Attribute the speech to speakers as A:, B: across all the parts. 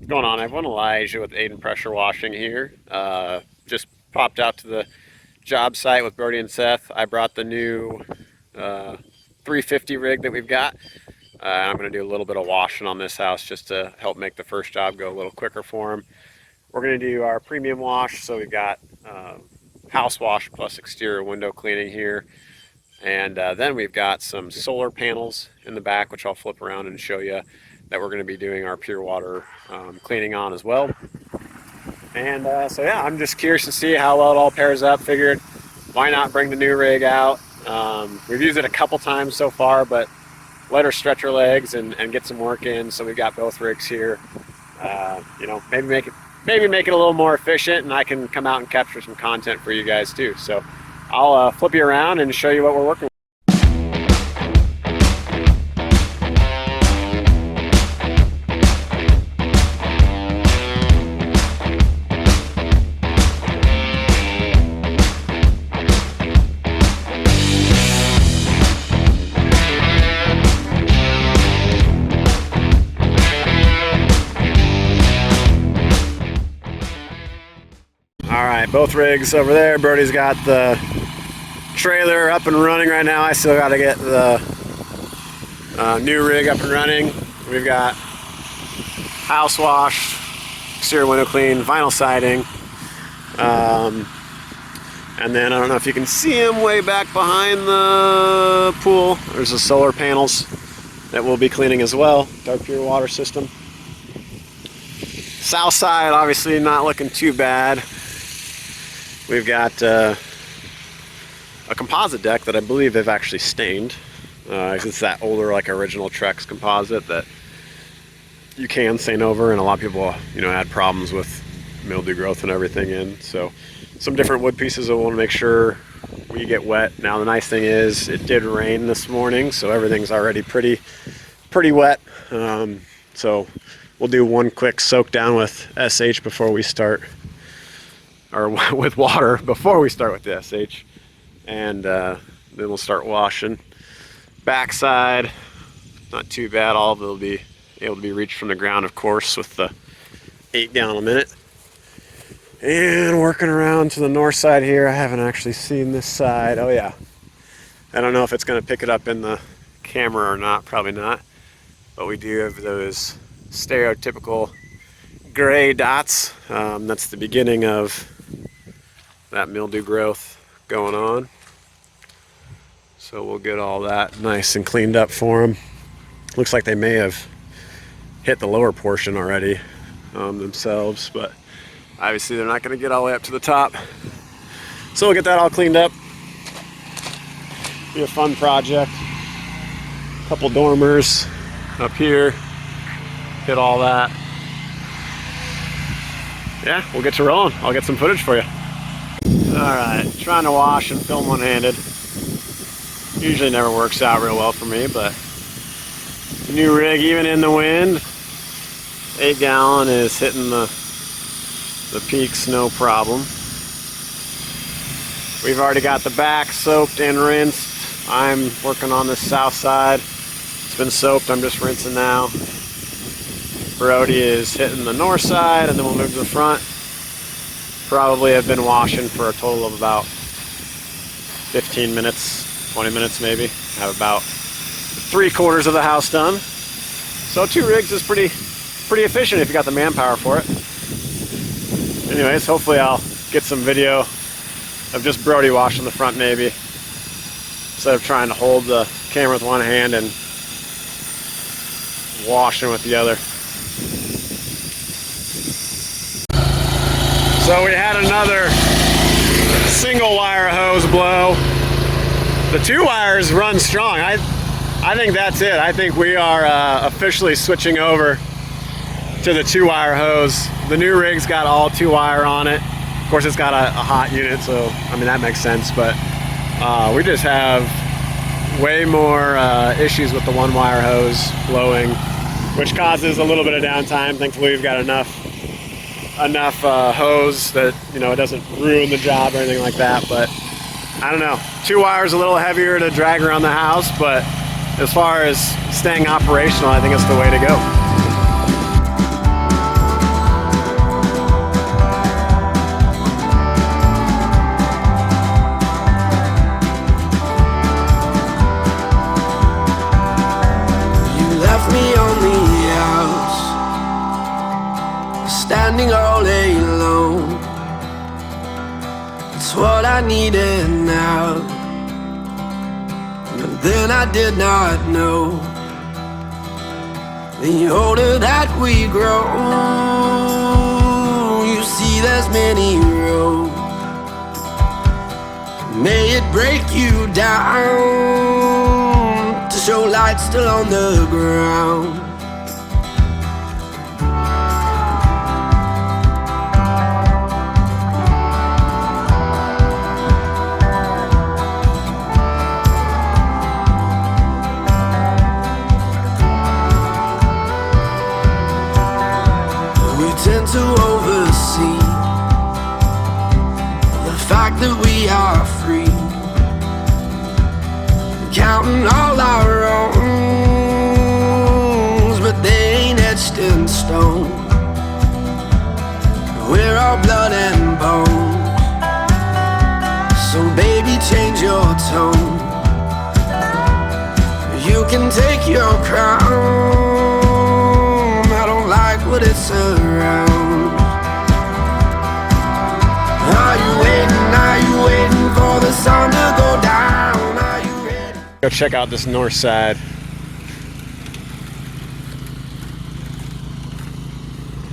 A: What's going on? Everyone, Elijah with Aiden Pressure Washing here. Just popped out to the job site with Brody and Seth. I brought the new 350 rig that we've got. I'm going to do a little bit of washing on this house just to help make the first job go a little quicker for them. We're going to do our premium wash, so we've got house wash plus exterior window cleaning here. And then we've got some solar panels in the back, which I'll flip around and show you, that we're going to be doing our pure water cleaning on as well. And so yeah, I'm just curious to see how well it all pairs up. Figured, why not bring the new rig out? We've used it a couple times so far, but let her stretch her legs and get some work in. So we've got both rigs here. You know, maybe make it a little more efficient, and I can come out and capture some content for you guys too. So I'll flip you around and show you what we're working with. Alright, both rigs over there. Brody's got the trailer up and running right now. I still got to get the new rig up and running. We've got house wash, exterior window clean, vinyl siding. And then I don't know if you can see them way back behind the pool. There's the solar panels that we'll be cleaning as well. Our pure water system. South side obviously not looking too bad. We've got a composite deck that I believe they've actually stained. It's that older, like original Trex composite that you can stain over, and a lot of people, you know, had problems with mildew growth and everything in. So some different wood pieces I want to make sure we get wet. Now the nice thing is it did rain this morning, so everything's already pretty wet. So we'll do one quick soak down with SH before we start, or with water before we start with the SH, and then we'll start washing. Backside, not too bad. All of it will be able to be reached from the ground, of course, with the 8 gallon a minute. And working around to the north side here, I haven't actually seen this side. Oh yeah, I don't know if it's going to pick it up in the camera or not, probably not, but we do have those stereotypical gray dots. That's the beginning of that mildew growth going on. So we'll get all that nice and cleaned up for them. Looks like they may have hit the lower portion already themselves, but obviously they're not going to get all the way up to the top. So we'll get that all cleaned up. Be a fun project. Couple dormers up here. Hit all that. Yeah, we'll get to rolling. I'll get some footage for you. Alright, trying to wash and film one-handed. Usually never works out real well for me, but the new rig, even in the wind, 8 gallon is hitting the peaks no problem. We've already got the back soaked and rinsed. I'm working on the south side. It's been soaked, I'm just rinsing now. Brody is hitting the north side, and then we'll move to the front. Probably have been washing for a total of about 15 minutes, 20 minutes maybe. Have about 3/4 of the house done. So 2 rigs is pretty efficient if you got the manpower for it. Anyways, hopefully I'll get some video of just Brody washing the front maybe, instead of trying to hold the camera with one hand and washing with the other. So we had another single wire hose blow. The 2 wires run strong. I think that's it. I think we are officially switching over to the 2 wire hose. The new rig's got all 2 wire on it. Of course, it's got a hot unit, so I mean that makes sense. But we just have way more issues with the 1 wire hose blowing, which causes a little bit of downtime. Thankfully, we've got enough hose that, you know, it doesn't ruin the job or anything like that. But I don't know, 2 wires a little heavier to drag around the house, but as far as staying operational, I think it's the way to go.
B: standing all alone. It's what I needed now, but then I did not know. The older that we grow, you see there's many roads. May it break you down to show light still on the ground. We tend to oversee the fact that we are free, counting all our wrongs, but they ain't etched in stone. We're all blood and bones, so baby, change your tone. You can take your crown, I don't like what it's around. Are you waiting for the sun to go down? Are you ready?
A: Go check out this north side.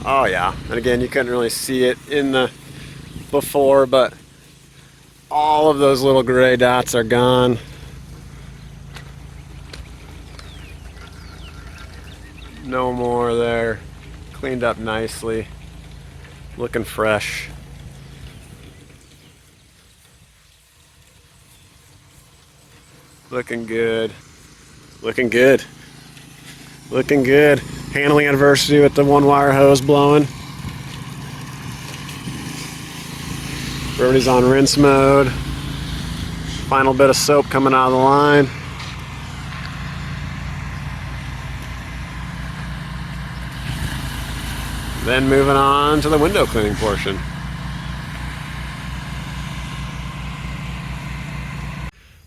A: Oh yeah, and again, you couldn't really see it in the before, but all of those little gray dots are gone. No more there. Cleaned up nicely. Looking fresh. Looking good. Looking good. Looking good. Handling adversity with the one wire hose blowing. Everybody's on rinse mode. Final bit of soap coming out of the line. Then moving on to the window cleaning portion.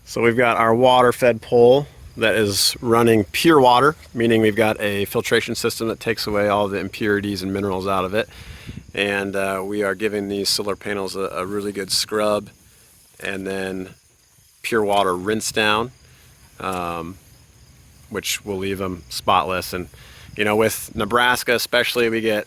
A: So we've got our water fed pole that is running pure water, meaning we've got a filtration system that takes away all the impurities and minerals out of it. And we are giving these solar panels a really good scrub and then pure water rinse down, which will leave them spotless. And you know, with Nebraska especially, we've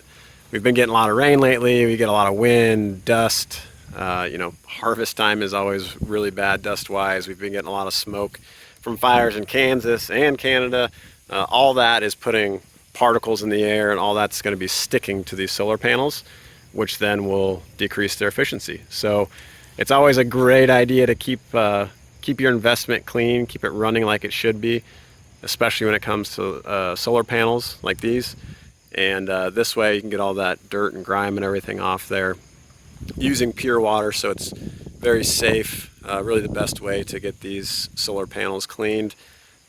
A: been getting a lot of rain lately. We get a lot of wind, dust. You know, harvest time is always really bad dust-wise. We've been getting a lot of smoke from fires in Kansas and Canada. All that is putting particles in the air, and all that's going to be sticking to these solar panels, which then will decrease their efficiency. So it's always a great idea to keep your investment clean, keep it running like it should be, especially when it comes to solar panels like these. And this way you can get all that dirt and grime and everything off there using pure water. So it's very safe, really the best way to get these solar panels cleaned.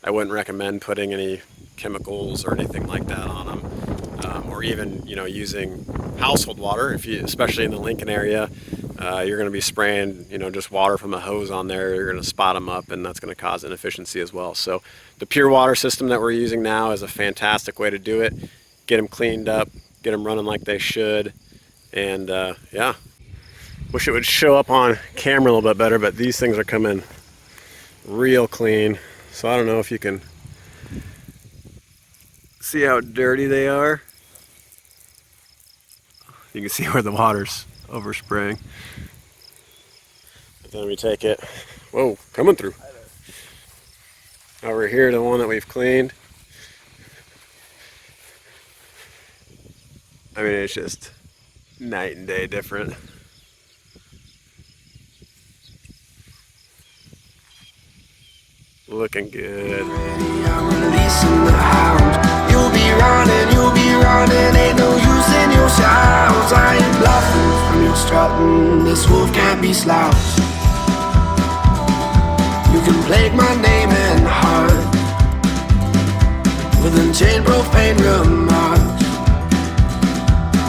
A: I wouldn't recommend putting any chemicals or anything like that on them, or even, you know, using household water. Especially in the Lincoln area, you're going to be spraying, you know, just water from a hose on there. You're going to spot them up, and that's going to cause inefficiency as well. So the pure water system that we're using now is a fantastic way to do it. Get them cleaned up, get them running like they should, and yeah. Wish it would show up on camera a little bit better, but these things are coming real clean. So I don't know if you can see how dirty they are. You can see where the water's overspraying. But then we take it, whoa, coming through. Over here to the one that we've cleaned. I mean, it's just night and day different. Looking good.
B: I'm releasing the hound. You'll be running, ain't no use in your shouts. I ain't bluffing from your strutting, this wolf can't be slouched. You can plague my name and heart with unchained profane remarks,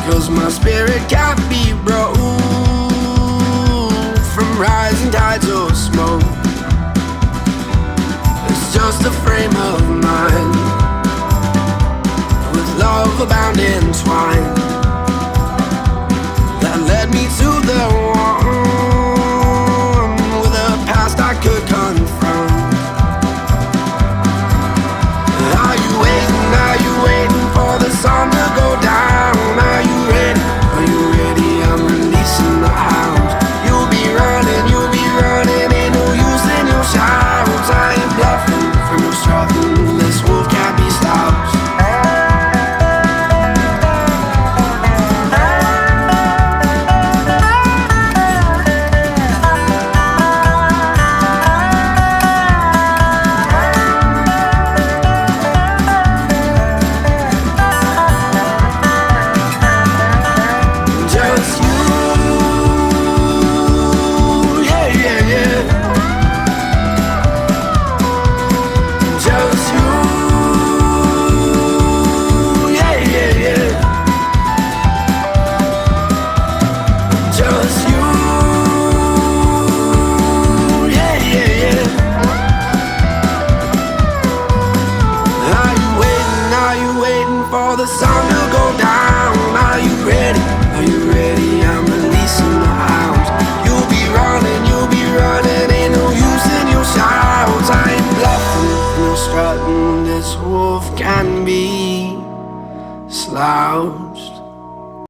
B: 'cause my spirit can't be broke from rising tides or smoke. Just a frame of mind with love abound entwined.